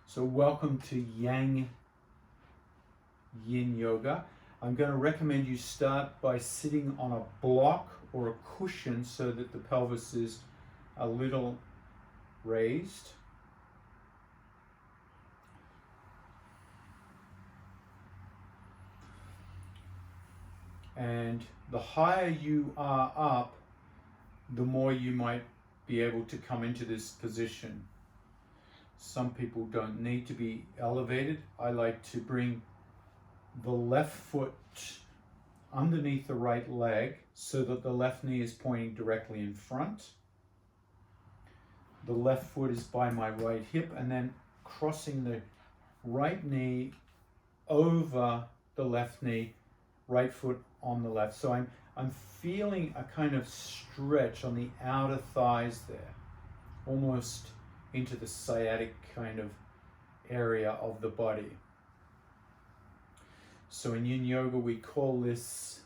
So welcome to Yang Yin Yoga. I'm going to recommend you start by sitting on a block or a cushion so that the pelvis is a little raised. And the higher you are up, the more you might be able to come into this position. Some people don't need to be elevated. I like to bring the left foot underneath the right leg so that the left knee is pointing directly in front. The left foot is by my right hip, and then crossing the right knee over the left knee, right foot on the left. So I'm feeling a kind of stretch on the outer thighs there, almost into the sciatic kind of area of the body. So in Yin Yoga we call this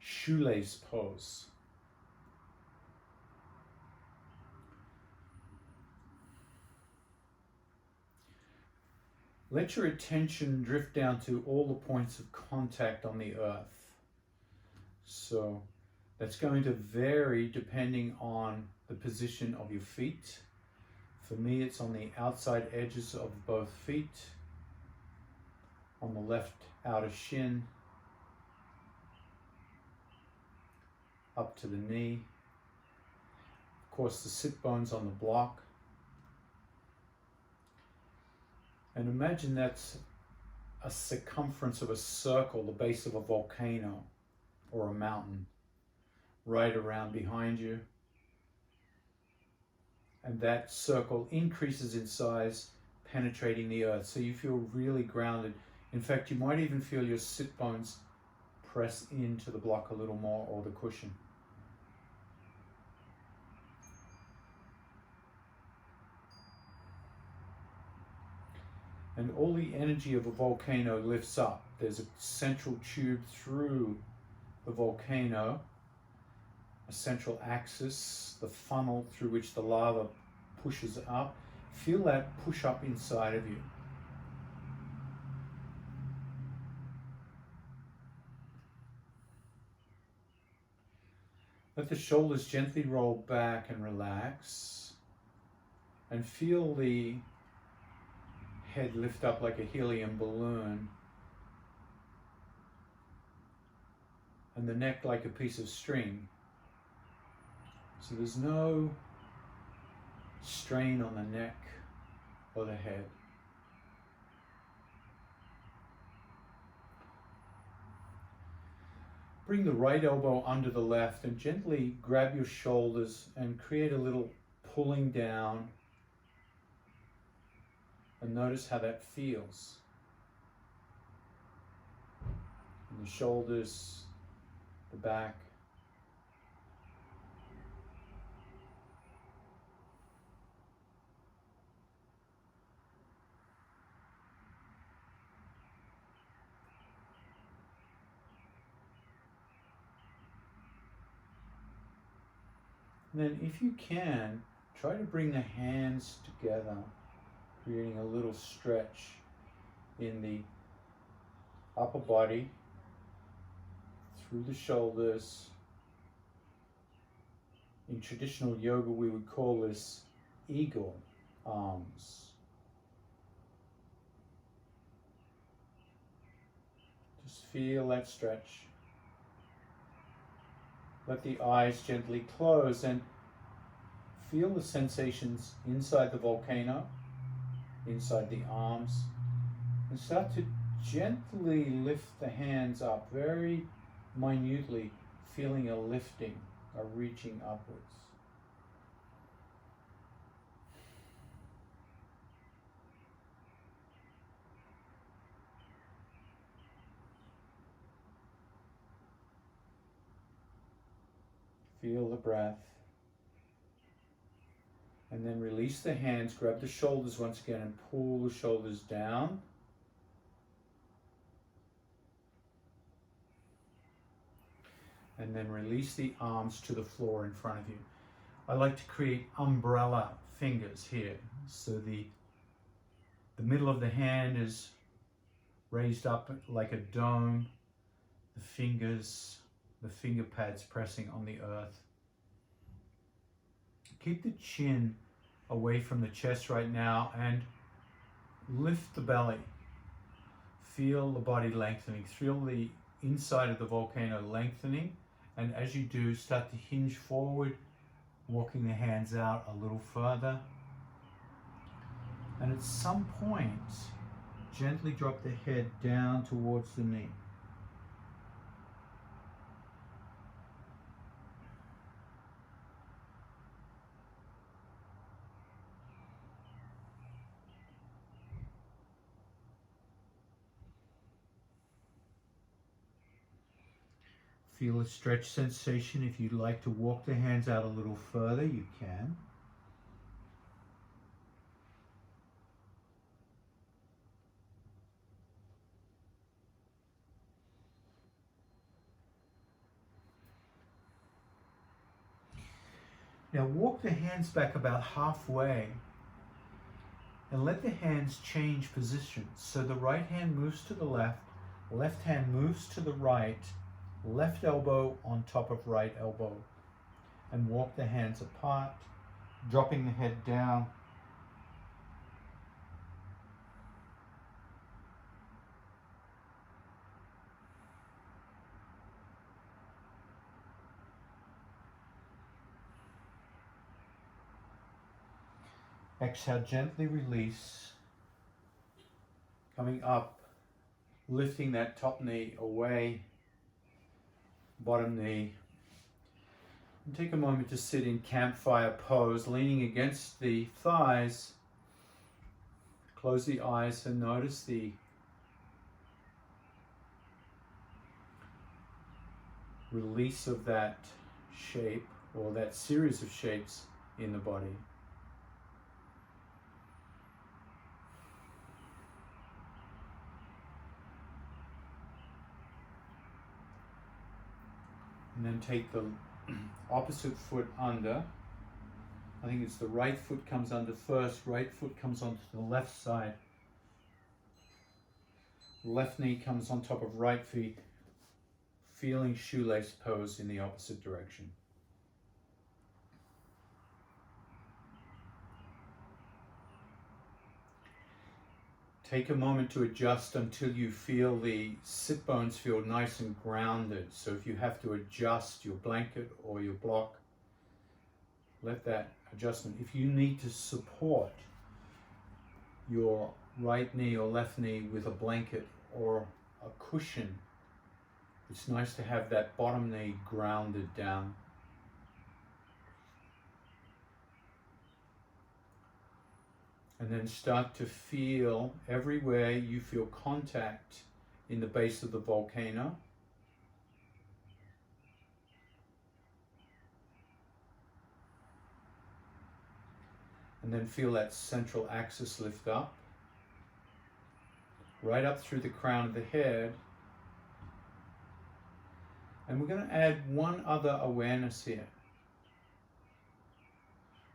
Shoelace Pose. Let your attention drift down to all the points of contact on the earth. So that's going to vary depending on the position of your feet. For me, it's on the outside edges of both feet, on the left outer shin, up to the knee. Of course, the sit bone's on the block. And imagine that's a circumference of a circle, the base of a volcano or a mountain, right around behind you. And that circle increases in size, penetrating the earth, so you feel really grounded. In fact, you might even feel your sit bones press into the block a little more, or the cushion. And all the energy of a volcano lifts up. There's a central tube through the volcano, a central axis, the funnel through which the lava pushes up. Feel that push up inside of you. Let the shoulders gently roll back and relax, and feel the head lift up like a helium balloon, and the neck like a piece of string. So there's no strain on the neck or the head. Bring the right elbow under the left and gently grab your shoulders and create a little pulling down. And notice how that feels. And the shoulders, the back. And then if you can, try to bring the hands together, creating a little stretch in the upper body, through the shoulders. In traditional yoga, we would call this eagle arms. Just feel that stretch. Let the eyes gently close and feel the sensations inside the volcano, inside the arms, and start to gently lift the hands up, very minutely, feeling a lifting, a reaching upwards. Feel the breath. And then release the hands, grab the shoulders once again and pull the shoulders down. And then release the arms to the floor in front of you. I like to create umbrella fingers here. So the The middle of the hand is raised up like a dome. The fingers, the finger pads pressing on the earth. Keep the chin away from the chest right now and lift the belly. Feel the body lengthening. Feel the inside of the volcano lengthening. And as you do, start to hinge forward, walking the hands out a little further. And at some point, gently drop the head down towards the knee. Feel a stretch sensation. If you'd like to walk the hands out a little further, you can. Now walk the hands back about halfway and let the hands change positions. So the right hand moves to the left hand moves to the right, left elbow on top of right elbow, and walk the hands apart, dropping the head down. Exhale, gently release, coming up, lifting that top knee away, bottom knee. And take a moment to sit in campfire pose, leaning against the thighs. Close the eyes and notice the release of that shape or that series of shapes in the body. And then take the opposite foot under. I think it's the right foot comes under first, right foot comes onto the left side. Left knee comes on top of right feet, feeling shoelace pose in the opposite direction. Take a moment to adjust until you feel the sit bones feel nice and grounded. So if you have to adjust your blanket or your block, let that adjustment. If you need to support your right knee or left knee with a blanket or a cushion, it's nice to have that bottom knee grounded down. And then start to feel everywhere you feel contact in the base of the volcano. And then feel that central axis lift up, right up through the crown of the head. And we're going to add one other awareness here.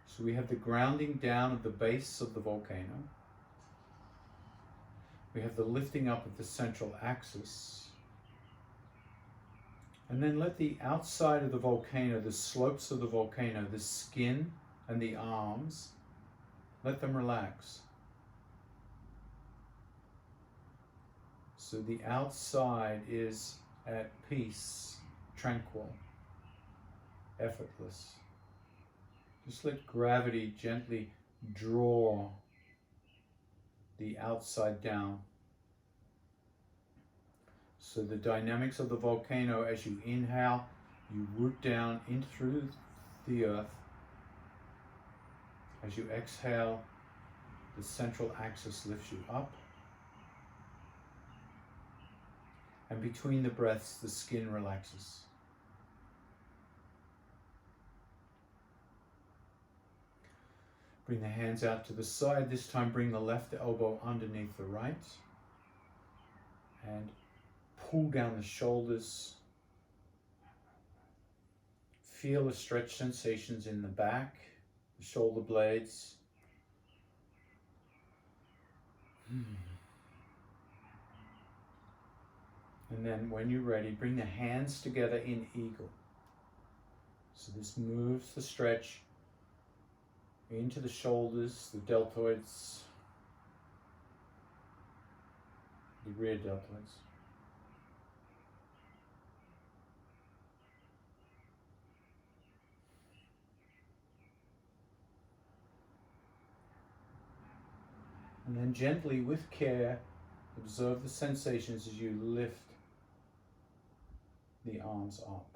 So we have the grounding down of the base of the volcano. We have the lifting up of the central axis. And then let the outside of the volcano, the slopes of the volcano, the skin and the arms, let them relax. So the outside is at peace, tranquil, effortless. Just let gravity gently draw the outside down. So the dynamics of the volcano, as you inhale, you root down in through the earth. As you exhale, the central axis lifts you up. And between the breaths, the skin relaxes. Bring the hands out to the side. This time bring the left elbow underneath the right. And pull down the shoulders. Feel the stretch sensations in the back, the shoulder blades. And then when you're ready, bring the hands together in eagle. So this moves the stretch into the shoulders, the deltoids, the rear deltoids. And then gently, with care, observe the sensations as you lift the arms up.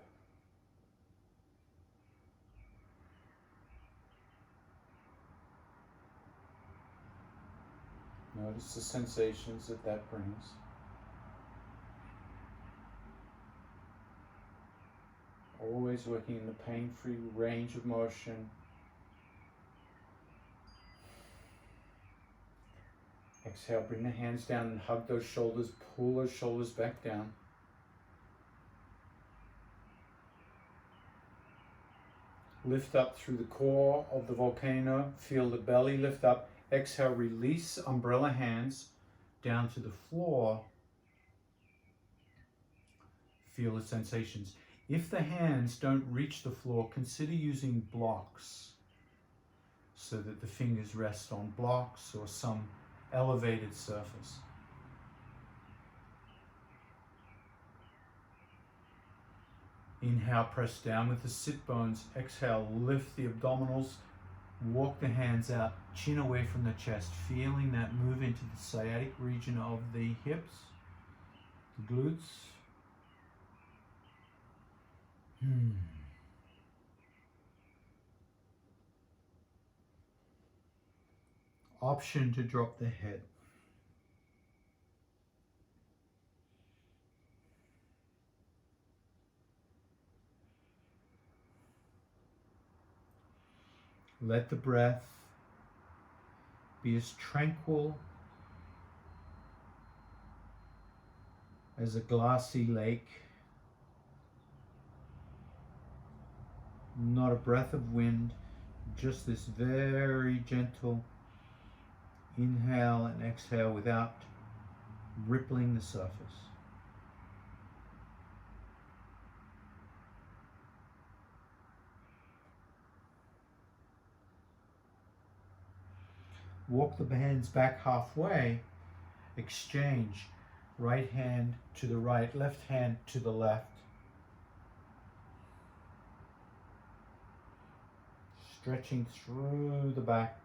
Notice the sensations that brings. Always working in the pain-free range of motion. Exhale, bring the hands down and hug those shoulders, pull those shoulders back down. Lift up through the core of the volcano, feel the belly lift up. Exhale, release umbrella hands down to the floor. Feel the sensations. If the hands don't reach the floor, consider using blocks so that the fingers rest on blocks or some elevated surface. Inhale, press down with the sit bones. Exhale, lift the abdominals. Walk the hands out, chin away from the chest, feeling that move into the sciatic region of the hips, the glutes. Option to drop the head. Let the breath be as tranquil as a glassy lake. Not a breath of wind, just this very gentle inhale and exhale without rippling the surface. Walk the hands back halfway, exchange right hand to the right, left hand to the left. Stretching through the back,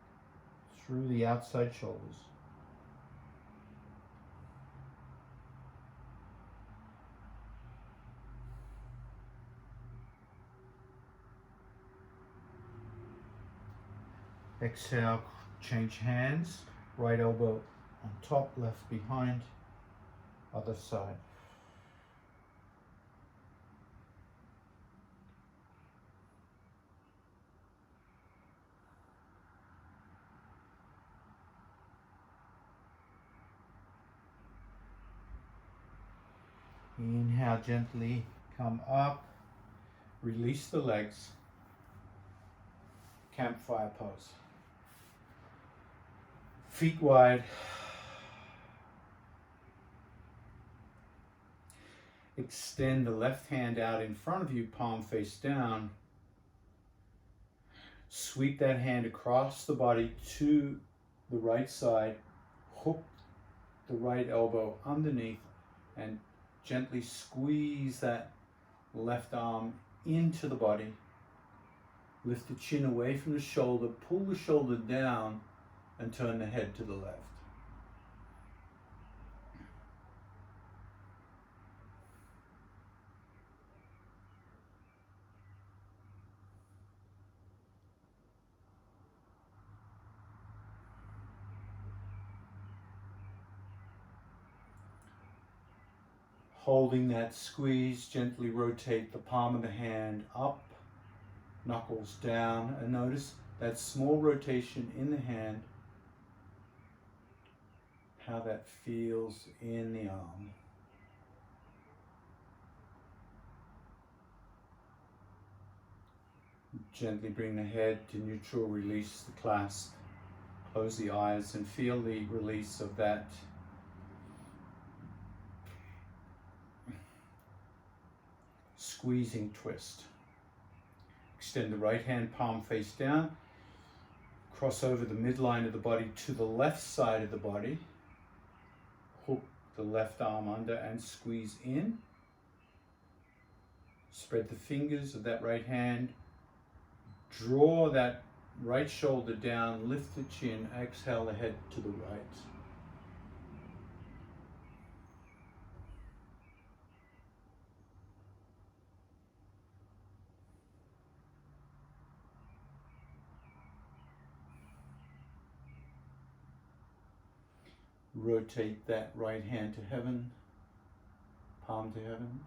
through the outside shoulders. Exhale, change hands, right elbow on top, left behind, other side. Inhale, gently come up, release the legs, campfire pose. Feet wide. Extend the left hand out in front of you, palm face down. Sweep that hand across the body to the right side. Hook the right elbow underneath and gently squeeze that left arm into the body. Lift the chin away from the shoulder, pull the shoulder down and turn the head to the left. Holding that squeeze, gently rotate the palm of the hand up, knuckles down, and notice that small rotation in the hand, how that feels in the arm. Gently bring the head to neutral, release the clasp, Close the eyes and feel the release of that squeezing twist. Extend the right hand palm face down. Cross over the midline of the body to the left side of the body. Hook the left arm under and squeeze in. Spread the fingers of that right hand. Draw that right shoulder down, lift the chin, exhale the head to the right. Rotate that right hand to heaven, palm to heaven.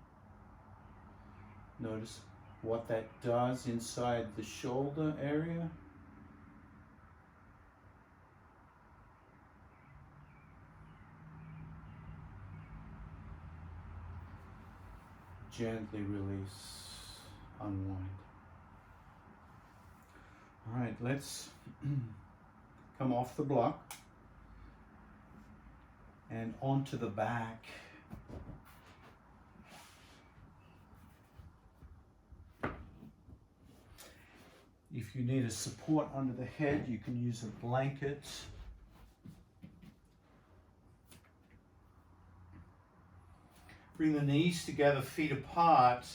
Notice what that does inside the shoulder area. Gently release, unwind. All right, let's come off the block and onto the back. If you need a support under the head, you can use a blanket. Bring the knees together, feet apart,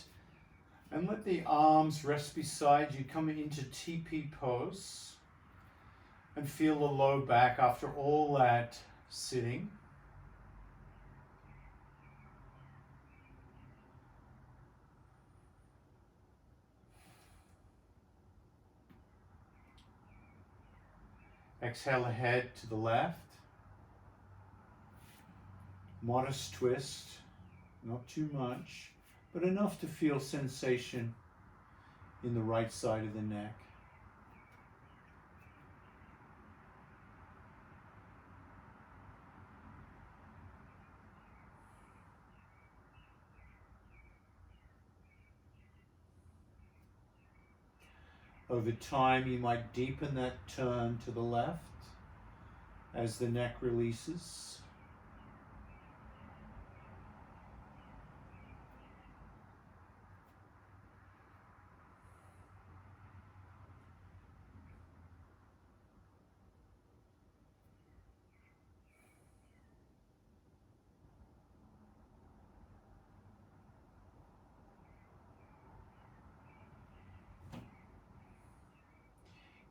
and let the arms rest beside you. Come into TP pose and feel the low back after all that sitting. Exhale the head to the left. Modest twist, not too much, but enough to feel sensation in the right side of the neck. Over time, you might deepen that turn to the left as the neck releases.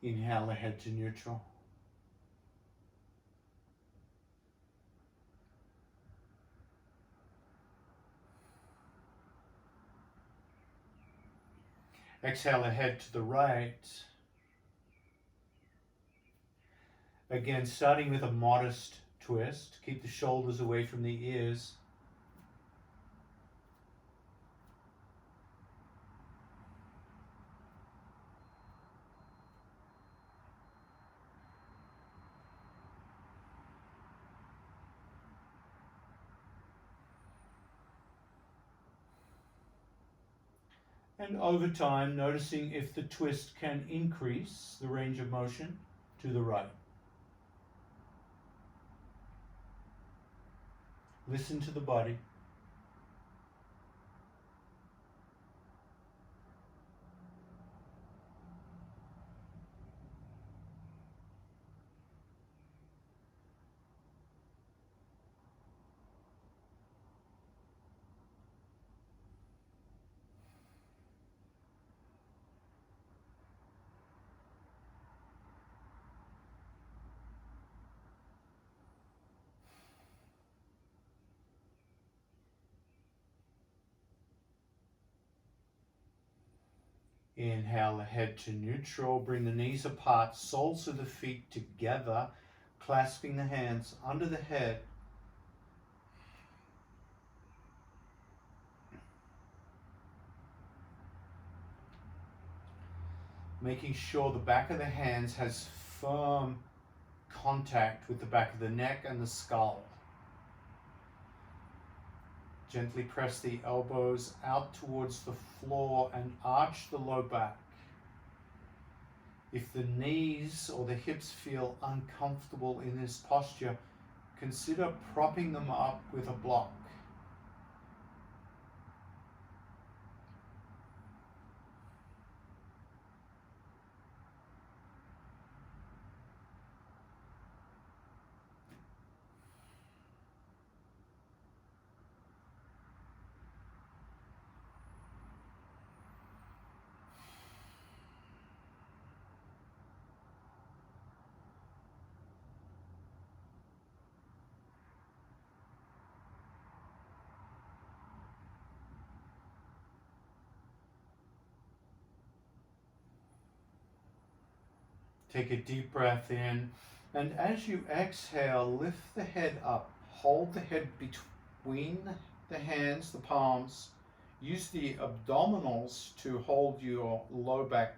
Inhale the head to neutral. Exhale the head to the right. Again, starting with a modest twist. Keep the shoulders away from the ears. And over time, noticing if the twist can increase the range of motion to the right. Listen to the body. Inhale the head to neutral. Bring the knees apart, soles of the feet together, clasping the hands under the head. Making sure the back of the hands has firm contact with the back of the neck and the skull. Gently press the elbows out towards the floor and arch the low back. If the knees or the hips feel uncomfortable in this posture, consider propping them up with a block. Take a deep breath in, and as you exhale, lift the head up. Hold the head between the hands, the palms. Use the abdominals to hold your low back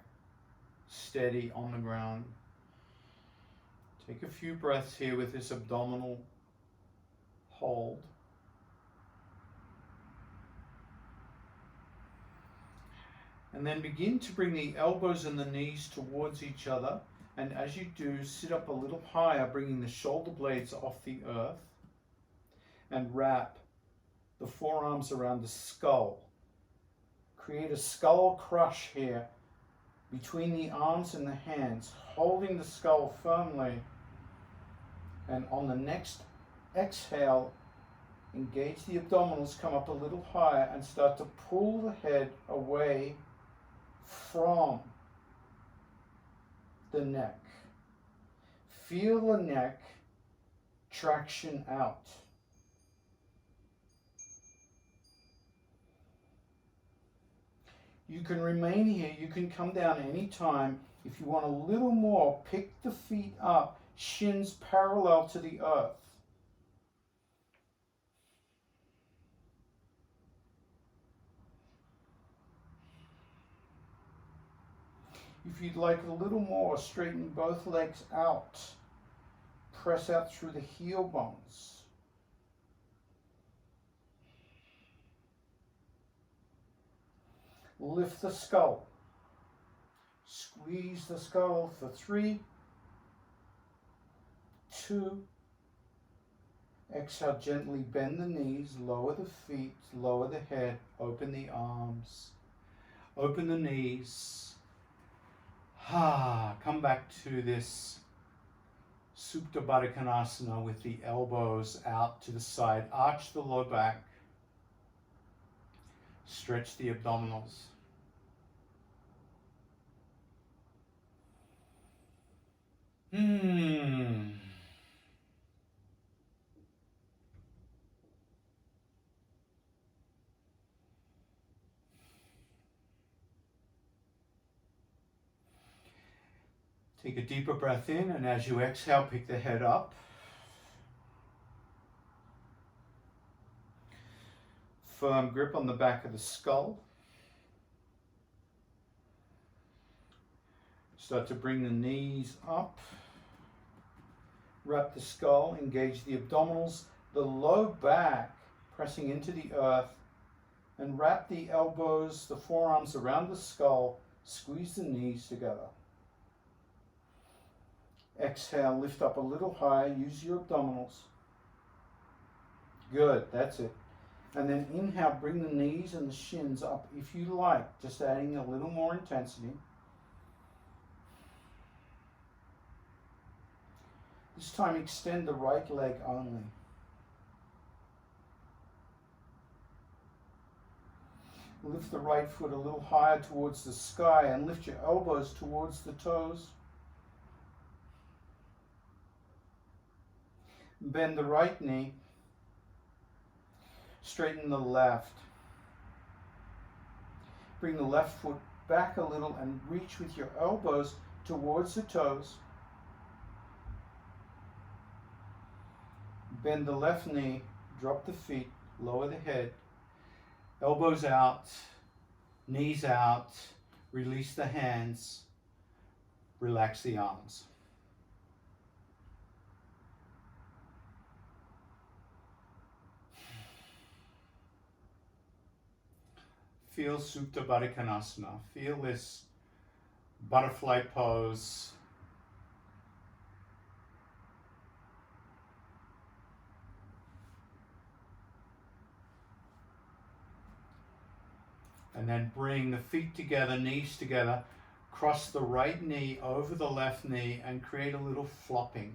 steady on the ground. Take a few breaths here with this abdominal hold. And then begin to bring the elbows and the knees towards each other. And as you do, sit up a little higher, bringing the shoulder blades off the earth. And wrap the forearms around the skull. Create a skull crush here between the arms and the hands, holding the skull firmly. And on the next exhale, engage the abdominals, come up a little higher, and start to pull the head away from the neck. Feel the neck traction out. You can remain here, you can come down anytime. If you want a little more, pick the feet up, shins parallel to the earth. If you'd like a little more, straighten both legs out. Press out through the heel bones. Lift the skull. Squeeze the skull for 3, 2. Exhale, gently bend the knees, lower the feet, lower the head, open the arms, open the knees. Come back to this Supta Baddha Konasana with the elbows out to the side. Arch the low back. Stretch the abdominals. Take a deeper breath in, and as you exhale, pick the head up. Firm grip on the back of the skull. Start to bring the knees up. Wrap the skull, engage the abdominals, the low back pressing into the earth, and wrap the elbows, the forearms around the skull, squeeze the knees together. Exhale, lift up a little higher, use your abdominals. Good, that's it. And then inhale, bring the knees and the shins up if you like, just adding a little more intensity. This time extend the right leg only. Lift the right foot a little higher towards the sky and lift your elbows towards the toes. Bend the right knee. Straighten the left. Bring the left foot back a little and reach with your elbows towards the toes. Bend the left knee, drop the feet, lower the head. Elbows out, knees out, release the hands, relax the arms. Feel Supta Baddha Konasana. Feel this butterfly pose. And then bring the feet together, knees together, cross the right knee over the left knee and create a little flopping.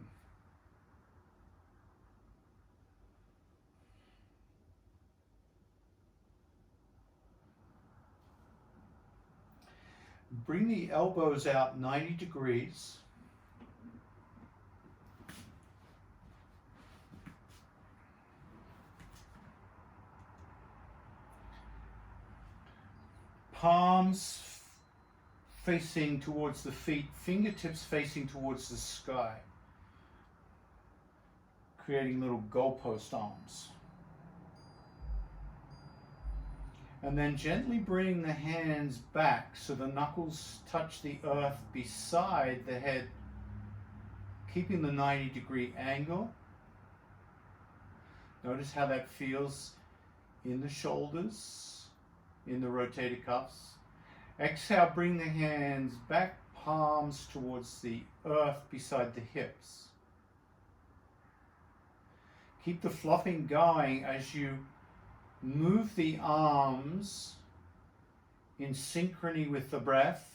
Bring the elbows out 90 degrees. Palms facing towards the feet, fingertips facing towards the sky, creating little goalpost arms. And then gently bring the hands back so the knuckles touch the earth beside the head, keeping the 90-degree angle. Notice how that feels in the shoulders, in the rotator cuffs. Exhale, bring the hands back, palms towards the earth beside the hips. Keep the flopping going as you move the arms in synchrony with the breath,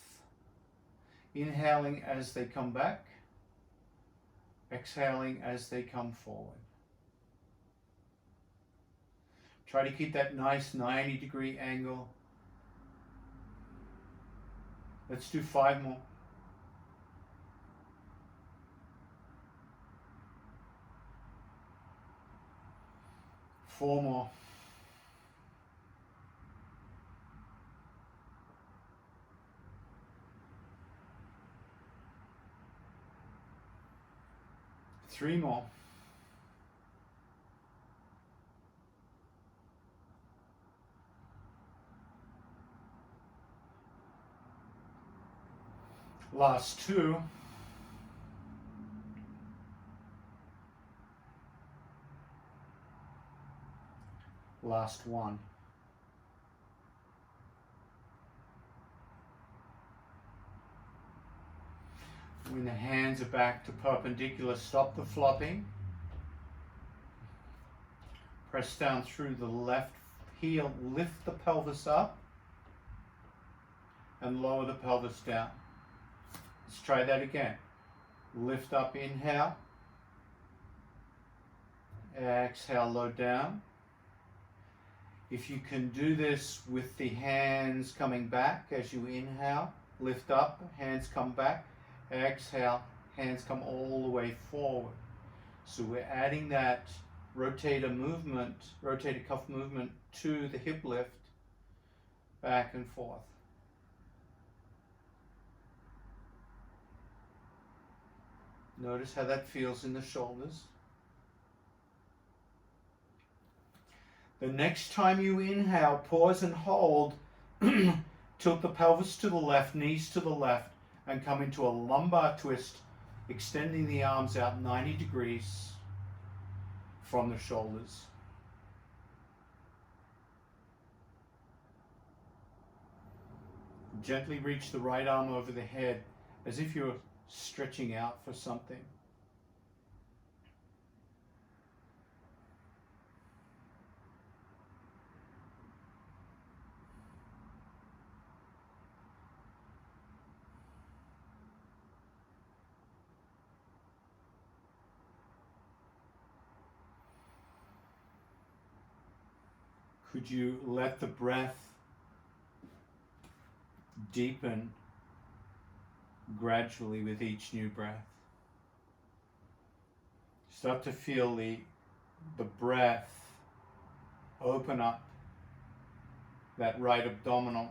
inhaling as they come back, exhaling as they come forward. Try to keep that nice 90-degree angle. Let's do 5 more. Four more. Three more. Last 2. Last 1. When the hands are back to perpendicular, stop the flopping. Press down through the left heel, lift the pelvis up, and lower the pelvis down. Let's try that again. Lift up, inhale. Exhale, low down. If you can do this with the hands coming back as you inhale, lift up, hands come back. Exhale, hands come all the way forward. So we're adding that rotator movement, rotator cuff movement to the hip lift, back and forth. Notice how that feels in the shoulders. The next time you inhale, pause and hold. Tilt the pelvis to the left, knees to the left, and come into a lumbar twist, extending the arms out 90 degrees from the shoulders. Gently reach the right arm over the head as if you're stretching out for something. Could you let the breath deepen gradually with each new breath? Start to feel the breath open up that right abdominal.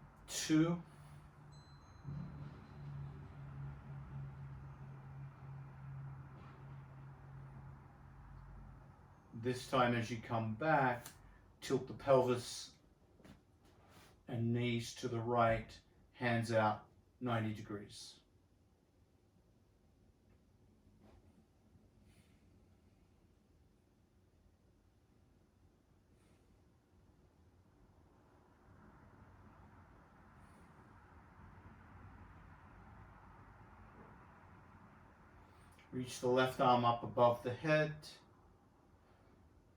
2. This time as you come back, tilt the pelvis and knees to the right, hands out 90 degrees. Reach the left arm up above the head.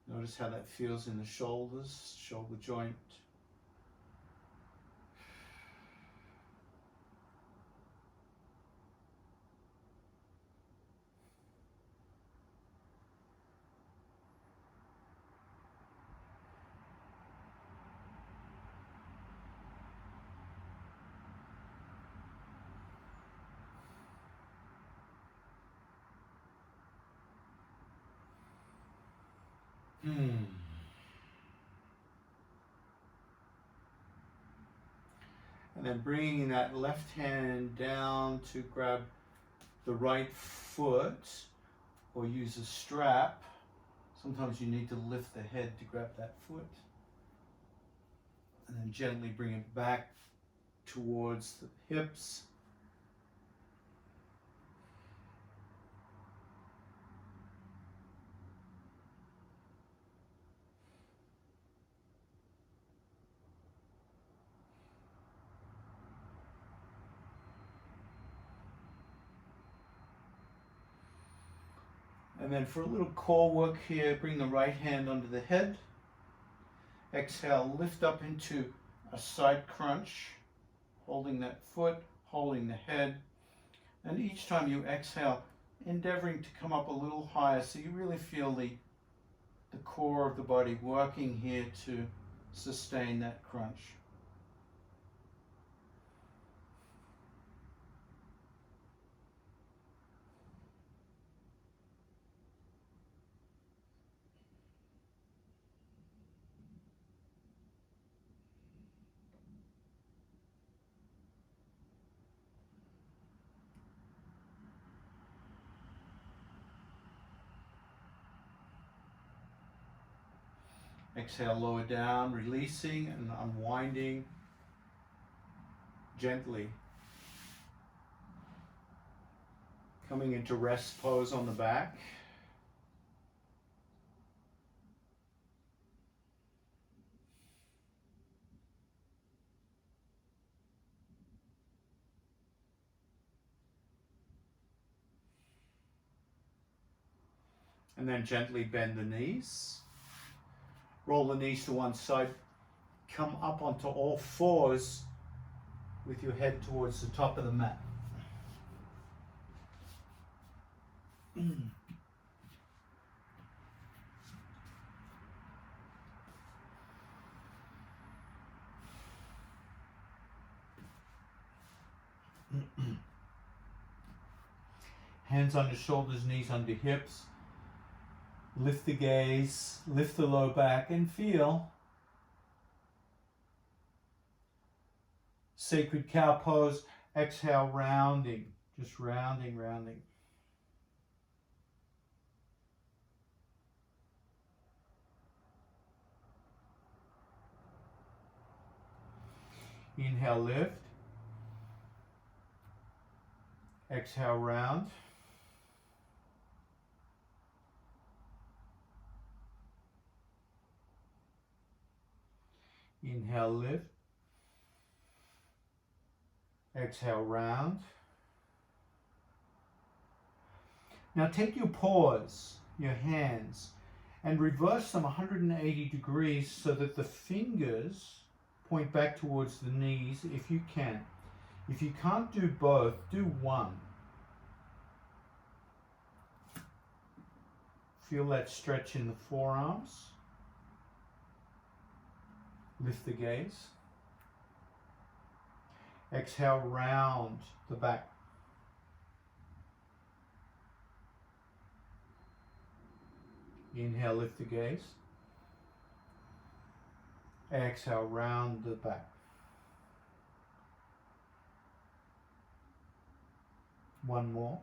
Notice how that feels in the shoulders, shoulder joint. And then bringing that left hand down to grab the right foot or use a strap. Sometimes you need to lift the head to grab that foot. And then gently bring it back towards the hips. And then for a little core work here, bring the right hand under the head. Exhale, lift up into a side crunch, holding that foot, holding the head. And each time you exhale, endeavoring to come up a little higher so you really feel the core of the body working here to sustain that crunch. Exhale, lower down, releasing and unwinding gently. Coming into rest pose on the back. And then gently bend the knees. Roll the knees to one side, come up onto all fours with your head towards the top of the mat. Hands under shoulders, knees under hips. Lift the gaze, lift the low back and feel. Sacred cow pose, exhale, rounding, just rounding, rounding. Inhale, lift. Exhale, round. Inhale, lift. Exhale, round. Now take your paws, your hands, and reverse them 180 degrees so that the fingers point back towards the knees if you can. If you can't do both, do one. Feel that stretch in the forearms. Lift the gaze. Exhale, round the back. Inhale, lift the gaze. Exhale, round the back. One more,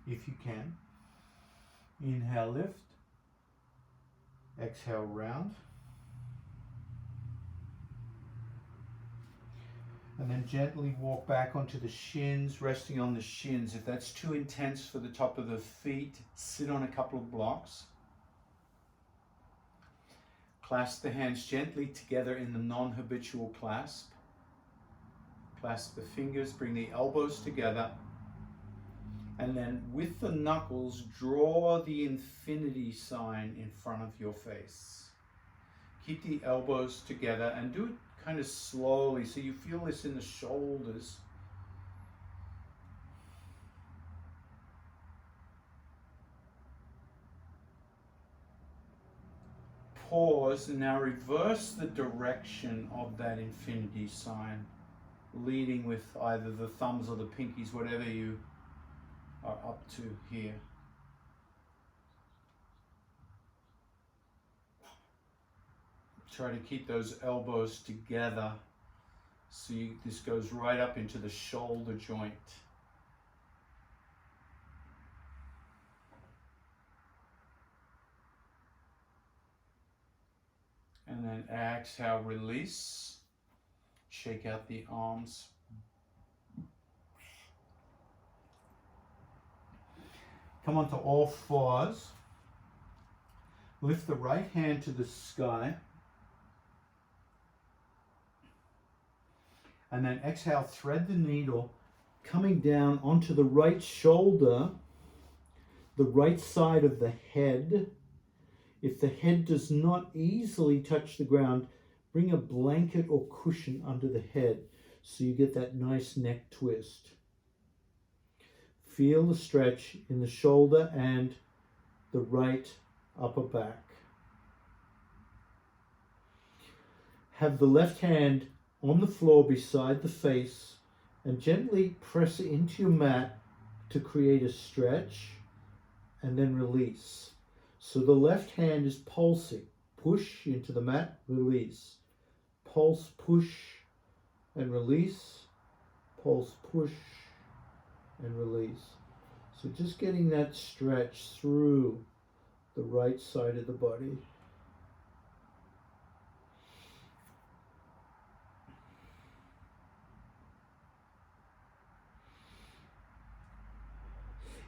if you can. Inhale, lift. Exhale, round. And then gently walk back onto the shins, resting on the shins. If that's too intense for the top of the feet, sit on a couple of blocks. Clasp the hands gently together in the non-habitual clasp. Clasp the fingers, bring the elbows together. And then with the knuckles, draw the infinity sign in front of your face. Keep the elbows together and do it kind of slowly so you feel this in the shoulders. Pause and now reverse the direction of that infinity sign, leading with either the thumbs or the pinkies, whatever you are up to here. Try to keep those elbows together so this goes right up into the shoulder joint. And then exhale, release. Shake out the arms. Come onto all fours. Lift the right hand to the sky. And then exhale, thread the needle coming down onto the right shoulder, the right side of the head. If the head does not easily touch the ground, bring a blanket or cushion under the head so you get that nice neck twist. Feel the stretch in the shoulder and the right upper back. Have the left hand on the floor beside the face and gently press it into your mat to create a stretch and then release. So the left hand is pulsing. Push into the mat, release. Pulse, push and release. Pulse, push and release. So just getting that stretch through the right side of the body.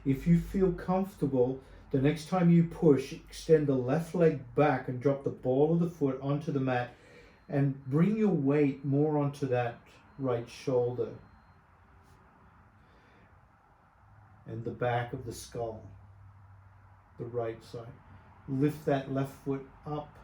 If you feel comfortable, the next time you push, extend the left leg back and drop the ball of the foot onto the mat and bring your weight more onto that right shoulder and the back of the skull, the right side. Lift that left foot up.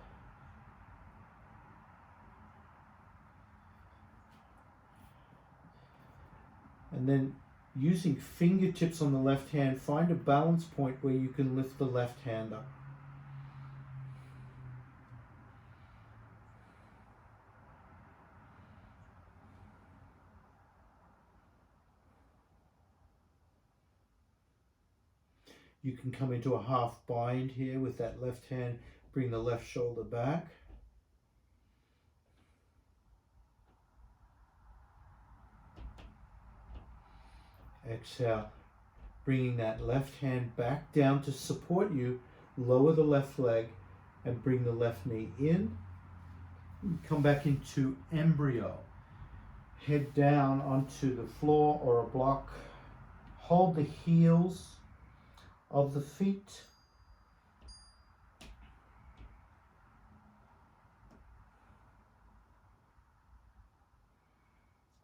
And then using fingertips on the left hand, find a balance point where you can lift the left hand up. You can come into a half bind here with that left hand, bring the left shoulder back. Exhale, bringing that left hand back down to support you. Lower the left leg and bring the left knee in. Come back into embryo. Head down onto the floor or a block. Hold the heels of the feet.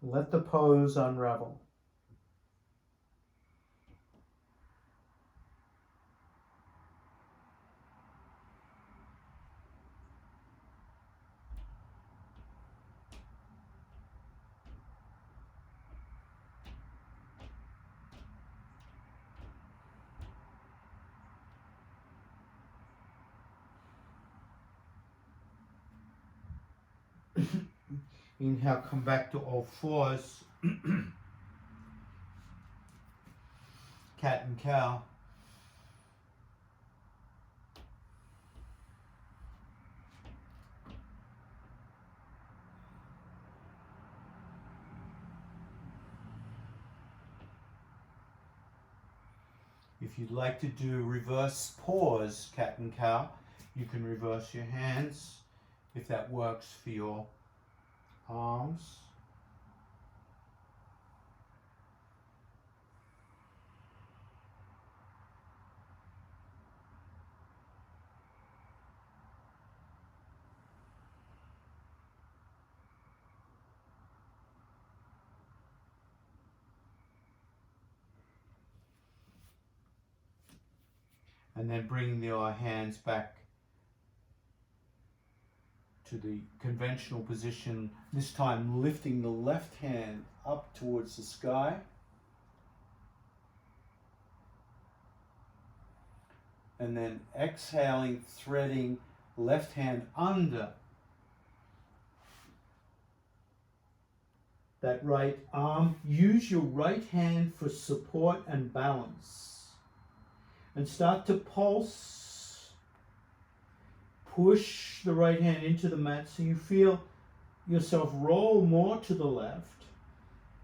Let the pose unravel. Inhale, come back to all fours. Cat and cow. you'd like to do reverse pause, cat and cow, you can reverse your hands if that works for your arms. And then bring your hands back to the conventional position, this time lifting the left hand up towards the sky. And then exhaling, threading left hand under that right arm. Use your right hand for support and balance. And start to pulse. Push the right hand into the mat so you feel yourself roll more to the left,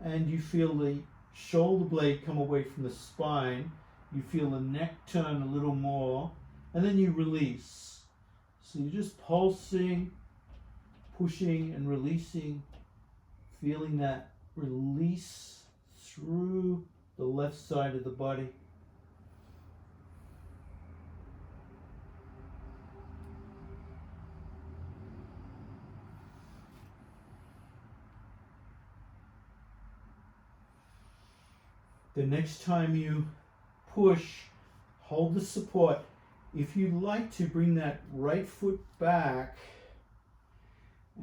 and you feel the shoulder blade come away from the spine. You feel the neck turn a little more, and then you release. So you're just pulsing, pushing and releasing, feeling that release through the left side of the body. The next time you push, hold the support. If you like to, bring that right foot back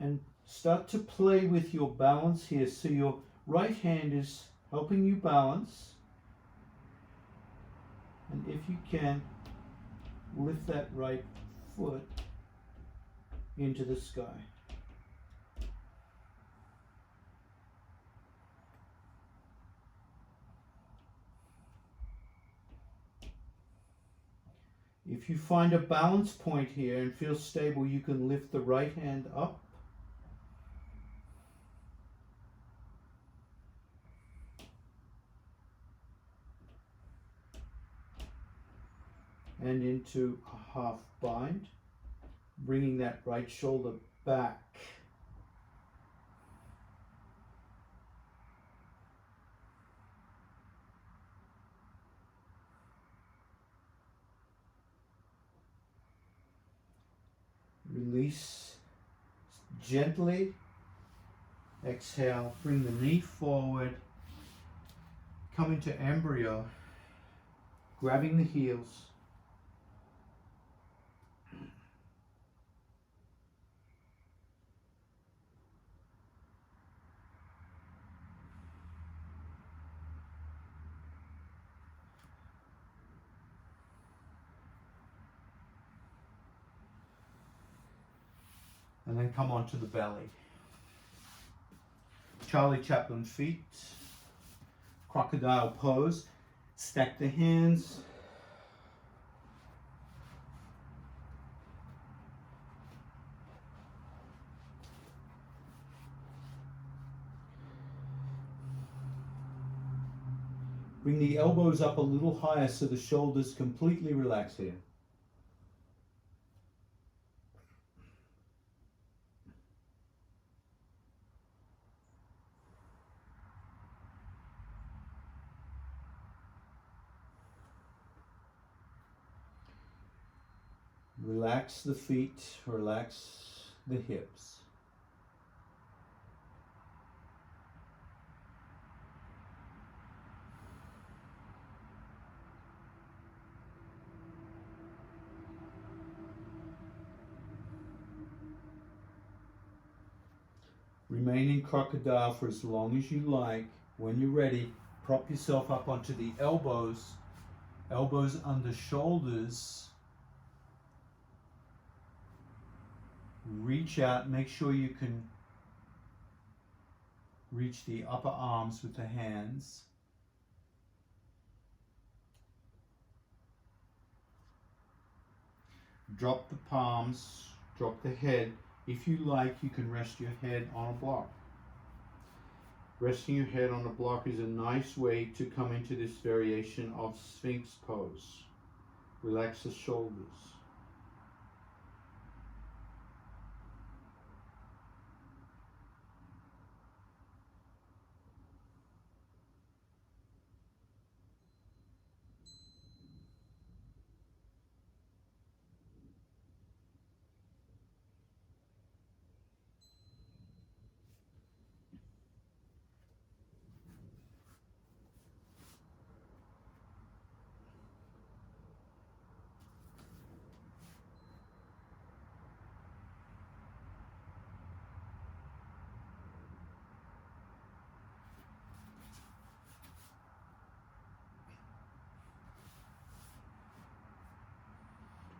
and start to play with your balance here. So your right hand is helping you balance. And if you can, lift that right foot into the sky. If you find a balance point here and feel stable, you can lift the right hand up. And into a half bind, bringing that right shoulder back. Release gently. Exhale, bring the knee forward. Come into embryo, grabbing the heels. And then come onto the belly. Charlie Chaplin feet. Crocodile pose. Stack the hands. Bring the elbows up a little higher so the shoulders completely relax here. Relax the feet, relax the hips. Remain in crocodile for as long as you like. When you're ready, prop yourself up onto the elbows, elbows under shoulders. Reach out, make sure you can reach the upper arms with the hands. Drop the palms, drop the head. If you like, you can rest your head on a block. Resting your head on a block is a nice way to come into this variation of Sphinx pose. Relax the shoulders.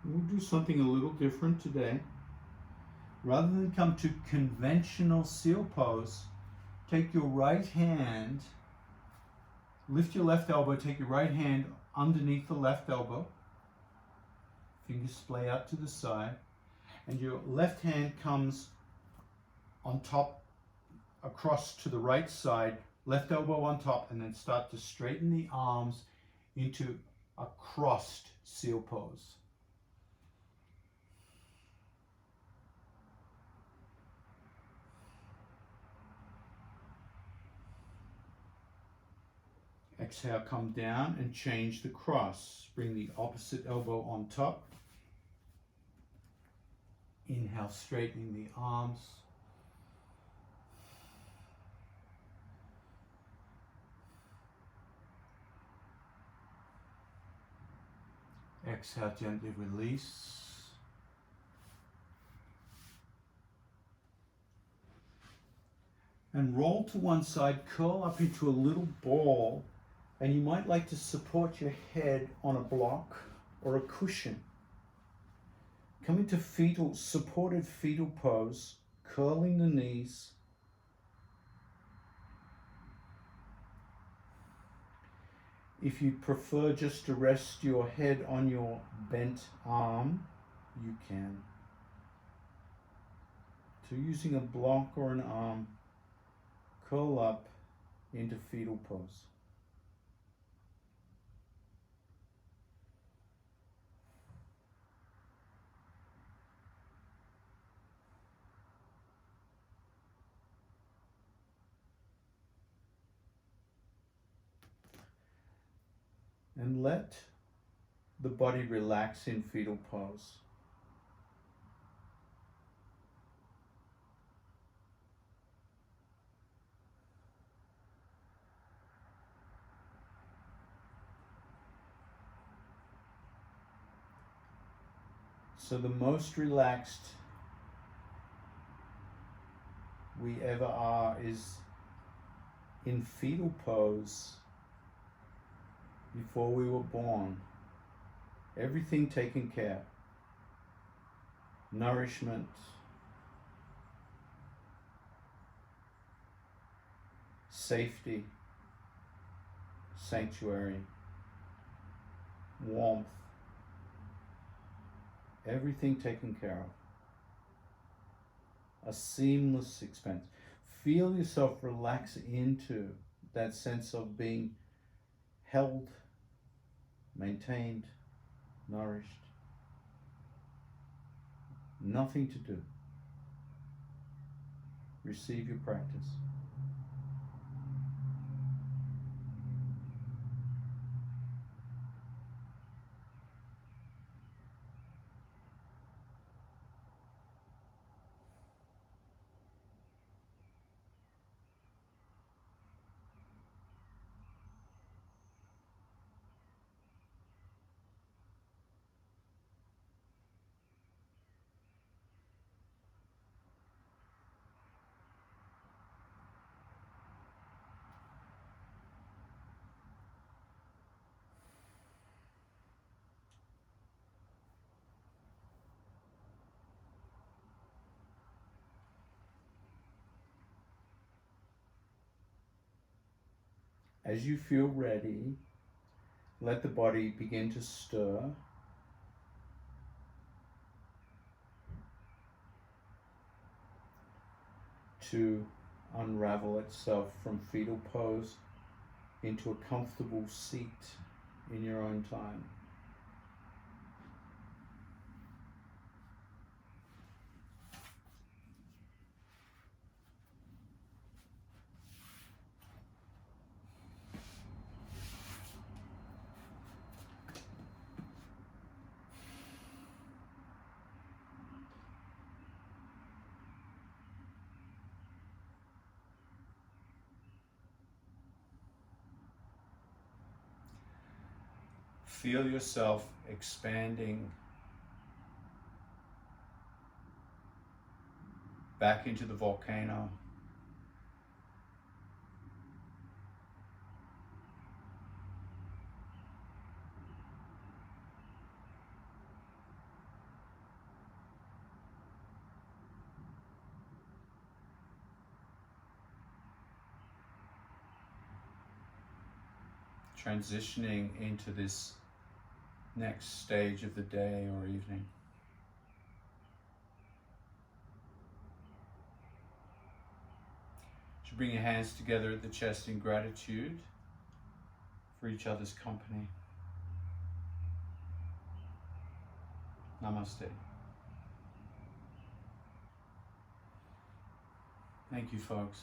We'll do something a little different today. Rather than come to conventional seal pose, take your right hand, lift your left elbow, take your right hand underneath the left elbow, fingers splay out to the side, and your left hand comes on top, across to the right side, left elbow on top, and then start to straighten the arms into a crossed seal pose. Exhale, come down and change the cross. Bring the opposite elbow on top. Inhale, straightening the arms. Exhale, gently release. And roll to one side, curl up into a little ball. And you might like to support your head on a block or a cushion. Come into supported fetal pose, curling the knees. If you prefer just to rest your head on your bent arm, you can. So using a block or an arm, curl up into fetal pose. And let the body relax in fetal pose. So the most relaxed we ever are is in fetal pose before we were born. Everything taken care. Nourishment, safety, sanctuary, warmth, everything taken care of. A seamless expanse. Feel yourself relax into that sense of being held, maintained, nourished. Nothing to do. Receive your practice. As you feel ready, let the body begin to stir. To unravel itself from fetal pose into a comfortable seat in your own time. Feel yourself expanding back into the volcano. Transitioning into this next stage of the day or evening. To bring your hands together at the chest in gratitude for each other's company. Namaste. Thank you, folks.